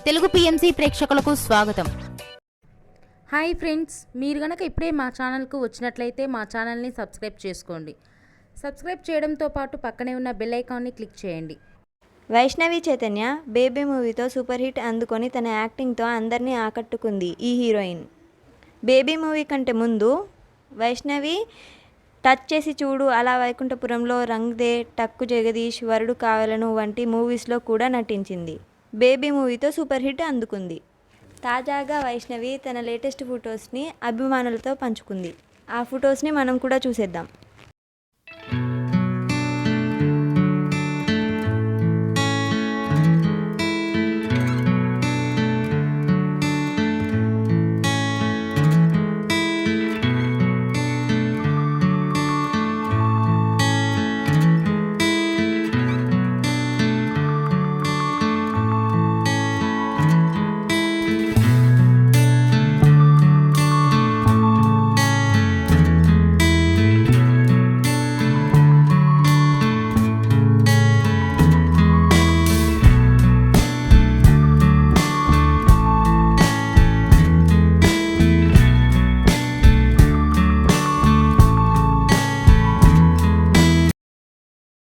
Telugu PMC ప్రేక్షకులకు స్వాగతం. Hi friends, మీరు గనక ఇప్పుడే మా ఛానల్కు వచ్చినట్లయితే మా ఛానల్ని సబ్స్క్రైబ్ చేసుకోండి. సబ్స్క్రైబ్ చేయడంతో పాటు పక్కనే ఉన్న బెల్ ఐకాన్ని క్లిక్ చేయండి. వైష్ణవి చైతన్య బేబీ మూవీతో సూపర్ హిట్ అందుకొని తన యాక్టింగ్తో అందరినీ ఆకట్టుకుంది ఈ హీరోయిన్. బేబీ మూవీ కంటే ముందు వైష్ణవి టచ్ చేసి చూడు, అలా వైకుంఠపురంలో, రంగ్ దే, టక్కు జగదీష్, వరుడు కావలను వంటి మూవీస్లో కూడా నటించింది. బేబీ మూవీతో సూపర్ హిట్ అందుకుంది. తాజాగా వైష్ణవి తన లేటెస్ట్ ఫొటోస్ని అభిమానులతో పంచుకుంది. ఆ ఫొటోస్ని మనం కూడా చూసేద్దాం.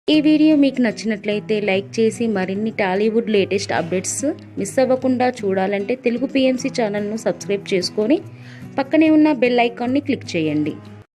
ఈ వీడియో మీకు నచ్చినట్లయితే లైక్ చేసి మరిన్ని టాలీవుడ్ లేటెస్ట్ అప్డేట్స్ మిస్ అవ్వకుండా చూడాలంటే తెలుగు పిఎంసి ఛానల్ను సబ్స్క్రైబ్ చేసుకొని పక్కనే ఉన్న బెల్ ఐకాన్ని క్లిక్ చేయండి.